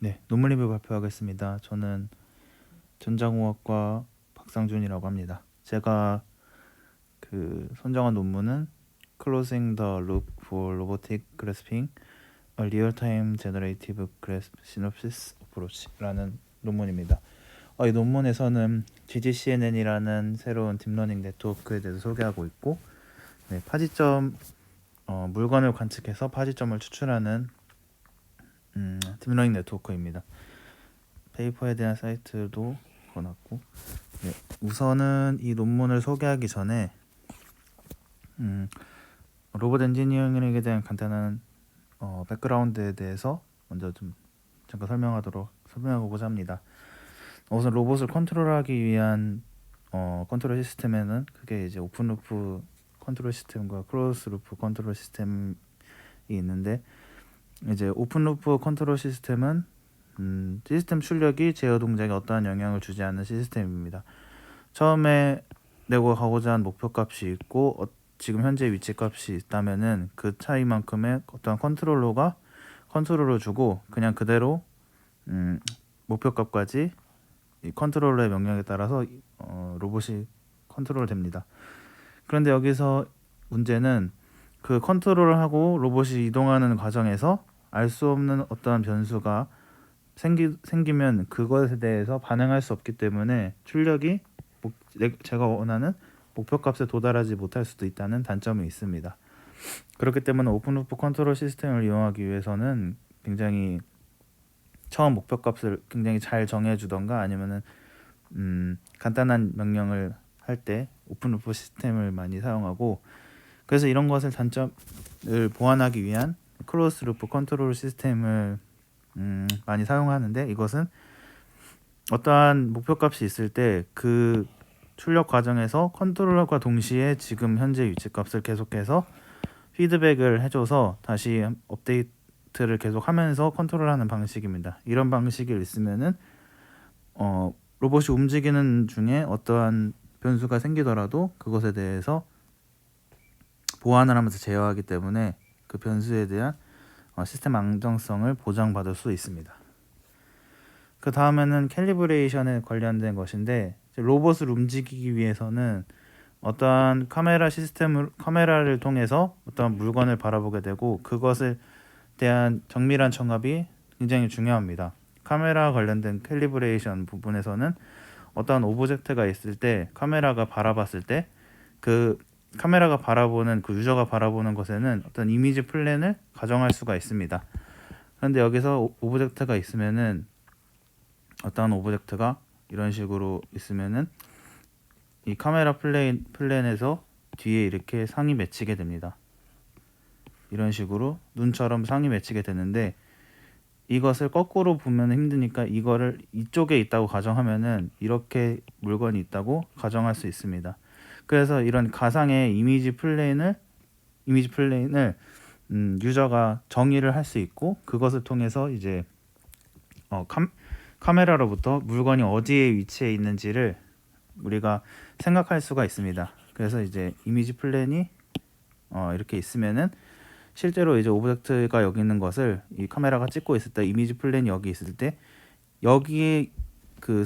네, 논문 리뷰 발표하겠습니다. 저는 전자공학과 박상준이라고 합니다. 제가 선정한 논문은 Closing the Loop for Robotic Grasping, a Real-Time Generative Grasp Synopsis Approach라는 논문입니다. 이 논문에서는 GGCNN이라는 새로운 딥러닝 네트워크에 대해서 소개하고 있고, 네, 파지점 물건을 관측해서 파지점을 추출하는 딥러닝 네트워크입니다. 페이퍼에 대한 사이트도 걸어놨고, 네, 우선은 이 논문을 소개하기 전에 로봇 엔지니어링에 대한 간단한 백그라운드에 대해서 먼저 좀 잠깐 설명하고자 합니다. 우선 로봇을 컨트롤하기 위한 컨트롤 시스템에는 그게 이제 오픈 루프 컨트롤 시스템과 클로즈 루프 컨트롤 시스템이 있는데, 이제 오픈 루프 컨트롤 시스템은 시스템 출력이 제어 동작에 어떠한 영향을 주지 않는 시스템입니다. 처음에 내고 가고자 한 목표값이 있고 지금 현재 위치값이 있다면은 그 차이만큼의 어떠한 컨트롤러 주고 그냥 그대로 목표값까지 이 컨트롤러의 명령에 따라서 로봇이 컨트롤됩니다. 그런데 여기서 문제는 그 컨트롤을 하고 로봇이 이동하는 과정에서 알 수 없는 어떠한 변수가 생기면 그것에 대해서 반응할 수 없기 때문에 출력이 제가 원하는 목표값에 도달하지 못할 수도 있다는 단점이 있습니다. 그렇기 때문에 오픈루프 컨트롤 시스템을 이용하기 위해서는 굉장히 처음 목표값을 굉장히 잘 정해주던가 아니면은 간단한 명령을 할 때 오픈루프 시스템을 많이 사용하고, 그래서 이런 것을 단점을 보완하기 위한 클로즈루프 컨트롤 시스템을 많이 사용하는데, 이것은 어떠한 목표값이 있을 때 그 출력 과정에서 컨트롤러가 동시에 지금 현재 위치값을 계속해서 피드백을 해줘서 다시 업데이트를 계속하면서 컨트롤하는 방식입니다. 이런 방식을 있으면은 로봇이 움직이는 중에 어떠한 변수가 생기더라도 그것에 대해서 보완을 하면서 제어하기 때문에 그 변수에 대한 시스템 안정성을 보장받을 수 있습니다. 그 다음에는 캘리브레이션에 관련된 것인데, 로봇을 움직이기 위해서는 어떠한 카메라를 통해서 어떠한 물건을 바라보게 되고 그것에 대한 정밀한 청압이 굉장히 중요합니다. 카메라 관련된 캘리브레이션 부분에서는 어떠한 오브젝트가 있을 때 카메라가 바라봤을 때 그 카메라가 바라보는 그 유저가 바라보는 것에는 어떤 이미지 플랜을 가정할 수가 있습니다. 그런데 여기서 오브젝트가 있으면은 어떠한 오브젝트가 이런 식으로 있으면은 이 카메라 플랜에서 뒤에 이렇게 상이 맺히게 됩니다. 이런 식으로 눈처럼 상이 맺히게 되는데, 이것을 거꾸로 보면 힘드니까 이거를 이쪽에 있다고 가정하면은 이렇게 물건이 있다고 가정할 수 있습니다. 그래서 이런 가상의 이미지 플레인을 유저가 정의를 할 수 있고, 그것을 통해서 이제 카메라로부터 물건이 어디에 위치해 있는지를 우리가 생각할 수가 있습니다. 그래서 이제 이미지 플랜이 이렇게 있으면은 실제로 이제 오브젝트가 여기 있는 것을 이 카메라가 찍고 있을 때 이미지 플랜이 여기 있을 때 여기에 그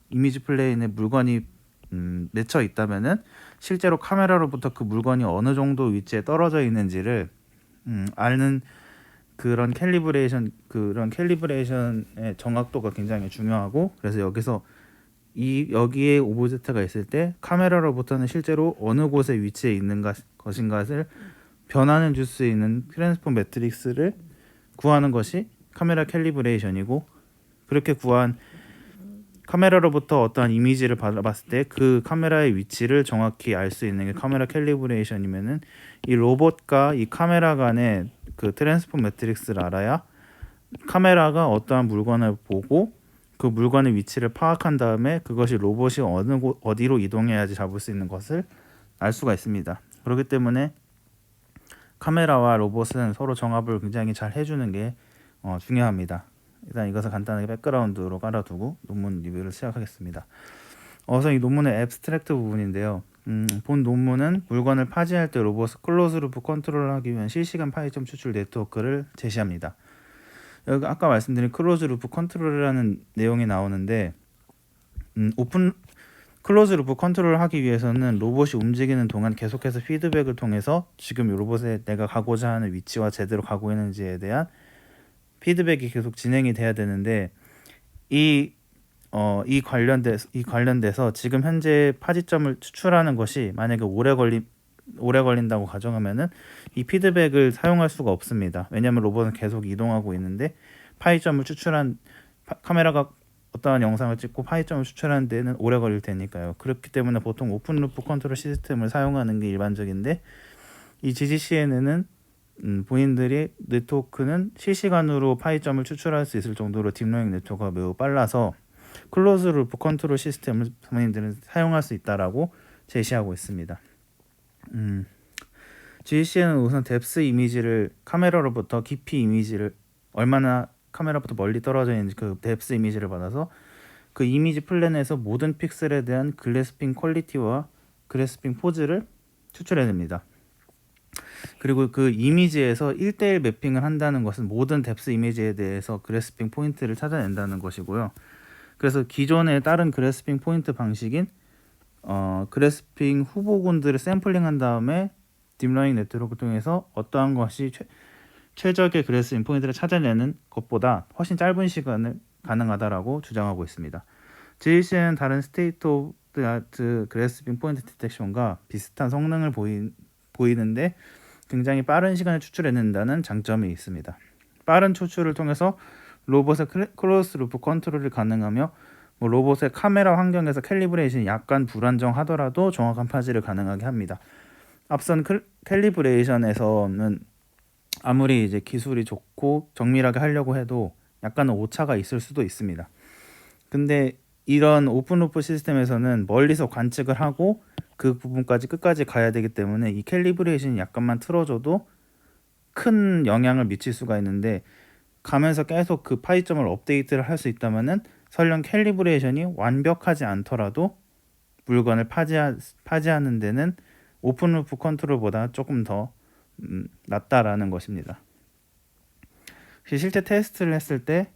이미지 플레인에 물건이 맺혀 있다면은 실제로 카메라로부터 그 물건이 어느 정도 위치에 떨어져 있는지를 아는 그런 캘리브레이션의 정확도가 굉장히 중요하고, 그래서 여기에 오브젝트가 있을 때 카메라로부터는 실제로 어느 곳에 위치해 있는 것인가를 변환해 줄 수 있는 트랜스폼 매트릭스를 구하는 것이 카메라 캘리브레이션이고, 그렇게 구한 카메라로부터 어떠한 이미지를 받아봤을 때 그 카메라의 위치를 정확히 알 수 있는 게 카메라 캘리브레이션이면은 이 로봇과 이 카메라 간의 그 트랜스폼 매트릭스를 알아야 카메라가 어떠한 물건을 보고 그 물건의 위치를 파악한 다음에 그것이 로봇이 어디로 이동해야지 잡을 수 있는 것을 알 수가 있습니다. 그렇기 때문에 카메라와 로봇은 서로 정합을 굉장히 잘 해주는 게 중요합니다. 일단 이것을 간단하게 백그라운드로 깔아두고 논문 리뷰를 시작하겠습니다. 우선 이 논문의 앱스트랙트 부분인데요. 본 논문은 물건을 파지할 때 로봇을 클로즈루프 컨트롤을 하기 위한 실시간 파이점 추출 네트워크를 제시합니다. 여기 아까 말씀드린 클로즈 루프 컨트롤이라는 내용이 나오는데 오픈 클로즈 루프 컨트롤을 하기 위해서는 로봇이 움직이는 동안 계속해서 피드백을 통해서 지금 이 로봇에 내가 가고자 하는 위치와 제대로 가고 있는지에 대한 피드백이 계속 진행이 돼야 되는데 이 관련돼서 지금 현재 파지점을 추출하는 것이 만약에 오래 걸린다고 가정하면은 이 피드백을 사용할 수가 없습니다. 왜냐하면 로봇은 계속 이동하고 있는데 파이점을 추출한 카메라가 어떠한 영상을 찍고 파이점을 추출하는 데는 오래 걸릴 테니까요. 그렇기 때문에 보통 오픈 루프 컨트롤 시스템을 사용하는 게 일반적인데 이 GGCN은 본인들이 네트워크는 실시간으로 파이점을 추출할 수 있을 정도로 딥러닝 네트워크가 매우 빨라서 클로즈 루프 컨트롤 시스템을 본인들은 사용할 수 있다라고 제시하고 있습니다. GCN은 우선 뎁스 이미지를 카메라로부터 깊이 이미지를 얼마나 카메라부터 멀리 떨어져 있는지 그 뎁스 이미지를 받아서 그 이미지 플랜에서 모든 픽셀에 대한 그래스핑 퀄리티와 그래스핑 포즈를 추출해냅니다. 그리고 그 이미지에서 1대1 매핑을 한다는 것은 모든 뎁스 이미지에 대해서 그래스핑 포인트를 찾아낸다는 것이고요. 그래서 기존의 다른 그래스핑 포인트 방식인 그래스핑 후보군들을 샘플링한 다음에 딥러닝 네트워크를 통해서 어떠한 것이 최적의 그래스핑 포인트를 찾아내는 것보다 훨씬 짧은 시간을 가능하다라고 주장하고 있습니다. GCN은 다른 스테이트 오브 드 아트 그래스핑 포인트 디텍션과 비슷한 성능을 보이는데 굉장히 빠른 시간을 추출해낸다는 장점이 있습니다. 빠른 추출을 통해서 로봇의 클로즈 루프 컨트롤이 가능하며 로봇의 카메라 환경에서 캘리브레이션이 약간 불안정하더라도 정확한 파지를 가능하게 합니다. 앞선 캘리브레이션에서는 아무리 이제 기술이 좋고 정밀하게 하려고 해도 약간의 오차가 있을 수도 있습니다. 근데 이런 오픈 루프 시스템에서는 멀리서 관측을 하고 그 부분까지 끝까지 가야 되기 때문에 이 캘리브레이션이 약간만 틀어져도 큰 영향을 미칠 수가 있는데 가면서 계속 그 파이점을 업데이트를 할 수 있다면은 설령 캘리브레이션이 완벽하지 않더라도 물건을 파지하는 데는 오픈 루프 컨트롤보다 조금 더 낫다라는 것입니다. 실제 테스트를 했을 때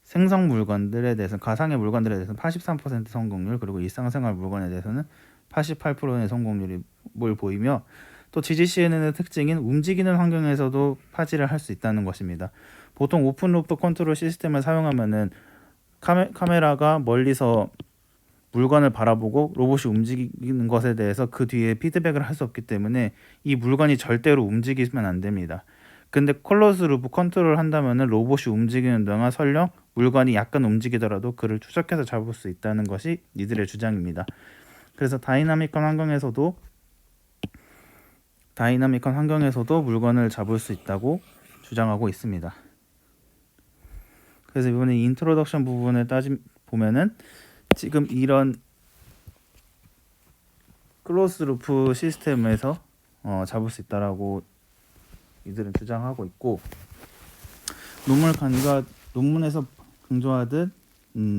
생성 물건들에 대해서 가상의 물건들에 대해서는 83% 성공률 그리고 일상생활 물건에 대해서는 88%의 성공률이 보이며 또 GGCN의 특징인 움직이는 환경에서도 파지를 할 수 있다는 것입니다. 보통 오픈 루프 컨트롤 시스템을 사용하면은 카메라가 멀리서 물건을 바라보고 로봇이 움직이는 것에 대해서 그 뒤에 피드백을 할 수 없기 때문에 이 물건이 절대로 움직이면 안 됩니다. 근데 클로즈 루프 컨트롤을 한다면은 로봇이 움직이는 동안 설령 물건이 약간 움직이더라도 그를 추적해서 잡을 수 있다는 것이 이들의 주장입니다. 그래서 다이나믹한 환경에서도 물건을 잡을 수 있다고 주장하고 있습니다. 그래서 이번에 인트로덕션 부분을 보면은 지금 이런 클로즈 루프 시스템에서 잡을 수 있다라고 이들은 주장하고 있고 논문에서 강조하듯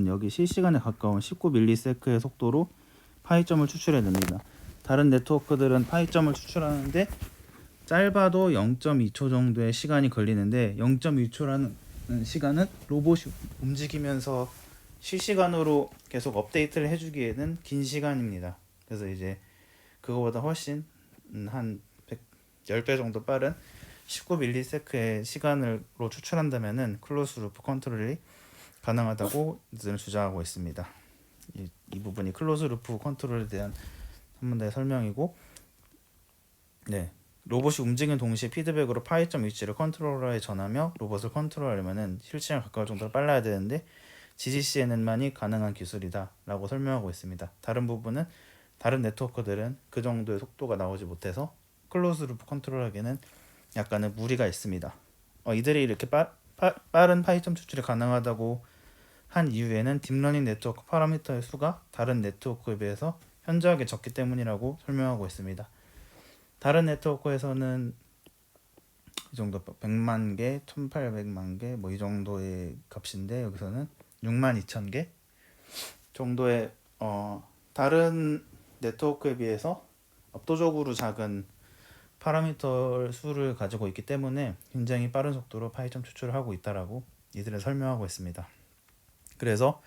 여기 실시간에 가까운 19ms의 속도로 파이점을 추출해냅니다. 다른 네트워크들은 파이점을 추출하는데 짧아도 0.2초 정도의 시간이 걸리는데 0.2초라는 시간은 로봇이 움직이면서 실시간으로 계속 업데이트를 해주기에는 긴 시간입니다. 그래서 이제 그거보다 훨씬 한 10배 정도 빠른 19ms의 시간으로 추출한다면은 클로즈 루프 컨트롤이 가능하다고 이들은 주장하고 있습니다. 이 부분이 클로즈 루프 컨트롤에 대한 한 번 더 설명이고, 네, 로봇이 움직이는 동시에 피드백으로 파이점 위치를 컨트롤러에 전하며 로봇을 컨트롤하려면은 실시간 가까울 정도로 빨라야 되는데 GGCN만이 가능한 기술이다라고 설명하고 있습니다. 다른 네트워크들은 그 정도의 속도가 나오지 못해서 클로즈 루프 컨트롤하기에는 약간의 무리가 있습니다. 이들이 이렇게 빠른 파이점 추출이 가능하다고 한 이유에는 딥러닝 네트워크 파라미터의 수가 다른 네트워크에 비해서 현저하게 적기 때문이라고 설명하고 있습니다. 다른 네트워크에서는 이 정도 100만 개, 1800만 개 이 정도의 값인데 여기서는 62,000개 정도의 다른 네트워크에 비해서 압도적으로 작은 파라미터 수를 가지고 있기 때문에 굉장히 빠른 속도로 파이점 추출을 하고 있다라고 이들은 설명하고 있습니다. 그래서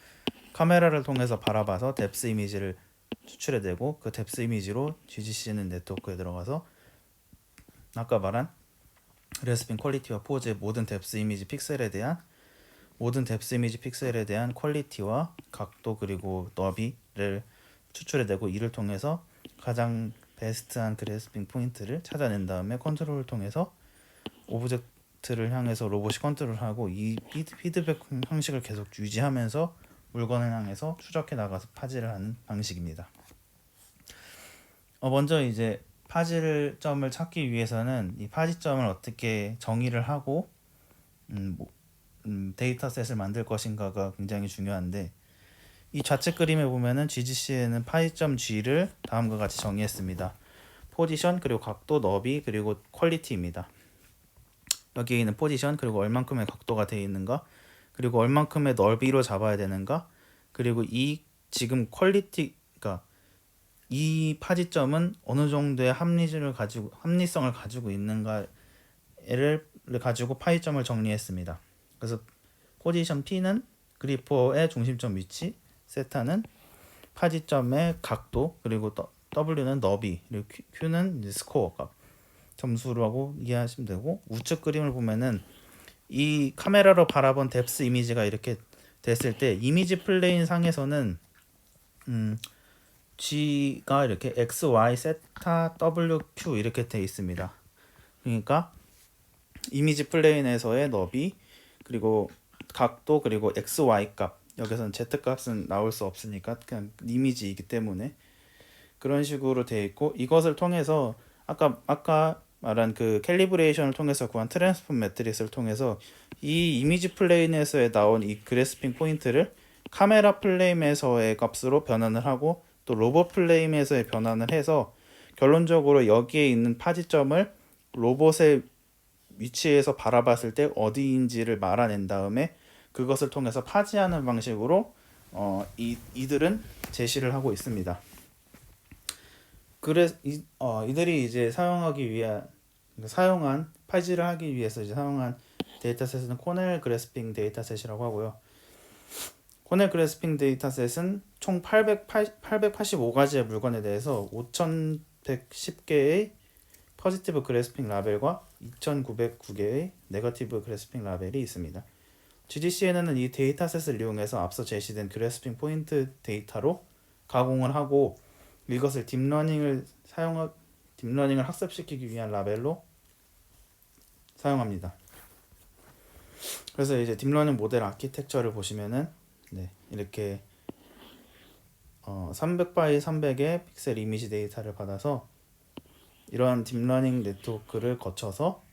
카메라를 통해서 바라봐서 뎁스 이미지를 추출해내고 그 뎁스 이미지로 GGCN 네트워크에 들어가서 아까 말한 그래스핑 퀄리티와 포즈의 모든 뎁스 이미지 픽셀에 대한 퀄리티와 각도 그리고 너비를 추출해내고 이를 통해서 가장 베스트한 그래스핑 포인트를 찾아낸 다음에 컨트롤을 통해서 오브젝트를 향해서 로봇이 컨트롤하고 이 피드백 형식을 계속 유지하면서 물건을 향해서 추적해 나가서 파지를 하는 방식입니다. 먼저 이제 파지점을 찾기 위해서는 이 파지점을 어떻게 정의를 하고 데이터셋을 만들 것인가가 굉장히 중요한데, 이 좌측 그림에 보면은 GGC에는 파이점 G를 다음과 같이 정의했습니다. 포지션 그리고 각도, 너비 그리고 퀄리티입니다. 여기에 있는 포지션 그리고 얼만큼의 각도가 되어 있는가, 그리고 얼만큼의 너비로 잡아야 되는가, 그리고 이 지금 퀄리티가 이 파지점은 어느 정도의 합리성을 가지고 있는가를 가지고 파이점을 정리했습니다. 그래서 포지션 P는 그리퍼의 중심점 위치, 세타는 파지점의 각도, 그리고 W는 너비, 그리고 Q는 이제 스코어 값, 점수라고 이해하시면 되고, 우측 그림을 보면은 이 카메라로 바라본 뎁스 이미지가 이렇게 됐을 때 이미지 플레인 상에서는 G가 이렇게 X, Y, 세타, W, Q 이렇게 돼 있습니다. 그러니까 이미지 플레인에서의 너비 그리고 각도 그리고 X, Y 값, 여기서는 Z 값은 나올 수 없으니까 그냥 이미지이기 때문에 그런 식으로 돼 있고, 이것을 통해서 아까 말한 그 캘리브레이션을 통해서 구한 트랜스폼 매트릭스를 통해서 이 이미지 플레인에서의 나온 이 그래스핑 포인트를 카메라 플레임에서의 값으로 변환을 하고 또 로봇 플레임에서의 변환을 해서 결론적으로 여기에 있는 파지점을 로봇의 위치에서 바라봤을 때 어디인지를 말아낸 다음에 그것을 통해서 파지하는 방식으로 이들은 제시를 하고 있습니다. 이들이 이제 사용한 파지를 하기 위해서 이제 사용한 데이터셋은 코넬 그래스핑 데이터셋이라고 하고요. 코넬 그래스핑 데이터셋은 총 885가지의 물건에 대해서 5110개의 포지티브 그래스핑 라벨과 2909개의 네거티브 그래스핑 라벨이 있습니다. GGCN은 이 데이터셋을 이용해서 앞서 제시된 그래스핑 포인트 데이터로 가공을 하고 이것을 딥러닝을 학습시키기 위한 라벨로 사용합니다. 그래서 이제 딥러닝 모델 아키텍처를 보시면은 이렇게 300 x 300의 픽셀 이미지 데이터를 받아서 이러한 딥러닝 네트워크를 거쳐서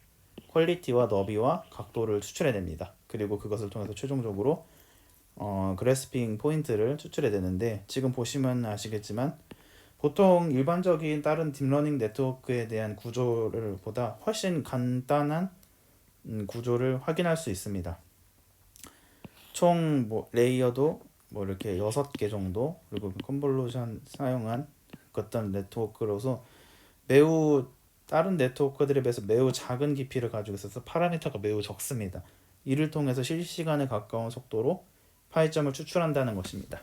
퀄리티와 너비와 각도를 추출해냅니다. 그리고 그것을 통해서 최종적으로 그래스핑 포인트를 추출해내는데, 지금 보시면 아시겠지만 보통 일반적인 다른 딥러닝 네트워크에 대한 구조를 보다 훨씬 간단한 구조를 확인할 수 있습니다. 총 레이어도 이렇게 6개 정도, 그리고 컨볼루션 사용한 어떤 네트워크로서 매우 다른 네트워크들에 비해서 매우 작은 깊이를 가지고 있어서 파라미터가 매우 적습니다. 이를 통해서 실시간에 가까운 속도로 파이점을 추출한다는 것입니다.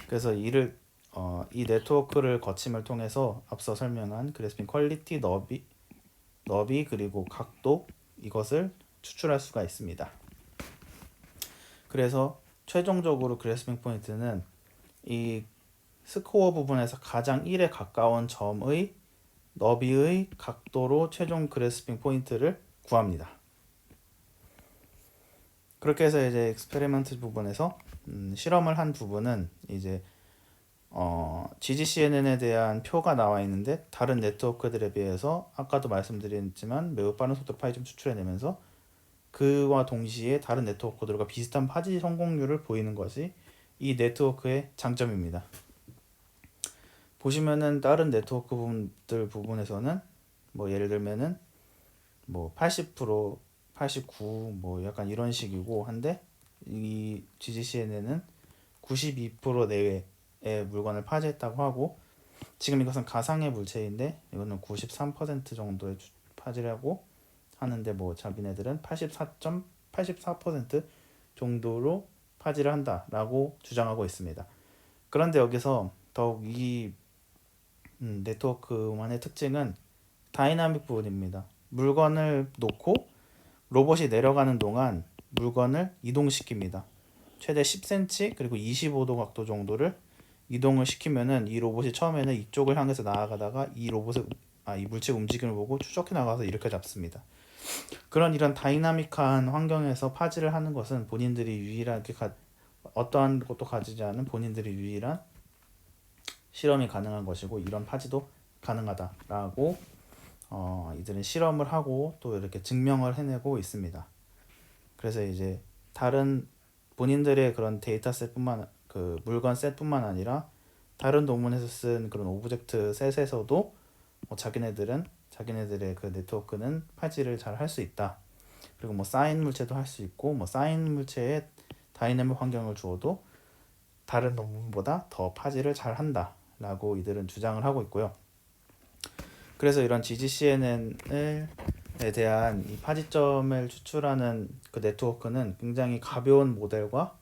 그래서 이 네트워크를 거침을 통해서 앞서 설명한 그래스핑 퀄리티, 너비 그리고 각도, 이것을 추출할 수가 있습니다. 그래서 최종적으로 그래스핑 포인트는 이 스코어 부분에서 가장 1에 가까운 점의 너비의 각도로 최종 그래스핑 포인트를 구합니다. 그렇게 해서 이제 익스페리먼트 부분에서 실험을 한 부분은 이제 GGCNN에 대한 표가 나와 있는데 다른 네트워크들에 비해서 아까도 말씀드렸지만 매우 빠른 속도로 파이점 추출해내면서 그와 동시에 다른 네트워크들과 비슷한 파지 성공률을 보이는 것이 이 네트워크의 장점입니다. 보시면은 다른 네트워크 부분에서는 예를 들면은 80%, 89 약간 이런 식이고 한데 이 GGCNN은 92% 내외의 물건을 파지했다고 하고, 지금 이것은 가상의 물체인데 이거는 93% 정도의 파지라고 하는데 뭐 자기네들은 84.84% 정도로 파지를 한다라고 주장하고 있습니다. 그런데 여기서 더욱 이 네트워크만의 특징은 다이나믹 부분입니다. 물건을 놓고 로봇이 내려가는 동안 물건을 이동시킵니다. 최대 10cm 그리고 25도 각도 정도를 이동을 시키면은 이 로봇이 처음에는 이쪽을 향해서 나아가다가 이 물체 움직임을 보고 추적해 나가서 이렇게 잡습니다. 그런 이런 다이나믹한 환경에서 파지를 하는 것은 본인들이 유일하게 어떠한 것도 가지지 않은 본인들이 유일한 실험이 가능한 것이고 이런 파지도 가능하다라고 이들은 실험을 하고 또 이렇게 증명을 해내고 있습니다. 그래서 이제 다른 본인들의 그런 데이터셋뿐만 그 물건 셋뿐만 아니라 다른 논문에서 쓴 그런 오브젝트 셋에서도 자기네들의 그 네트워크는 파지를 잘 할 수 있다. 그리고 뭐 사인 물체도 할 수 있고 뭐 사인 물체에 다이내믹 환경을 주어도 다른 논문보다 더 파지를 잘 한다라고 이들은 주장을 하고 있고요. 그래서 이런 GGCNN에 대한 이 파지점을 추출하는 그 네트워크는 굉장히 가벼운 모델과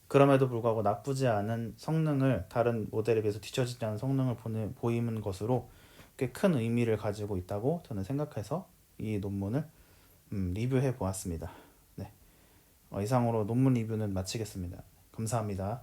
그럼에도 불구하고 나쁘지 않은 성능을 다른 모델에 비해서 뒤처지지 않은 성능을 보이는 것으로 꽤 큰 의미를 가지고 있다고 저는 생각해서 이 논문을 리뷰해 보았습니다. 네. 이상으로 논문 리뷰는 마치겠습니다. 감사합니다.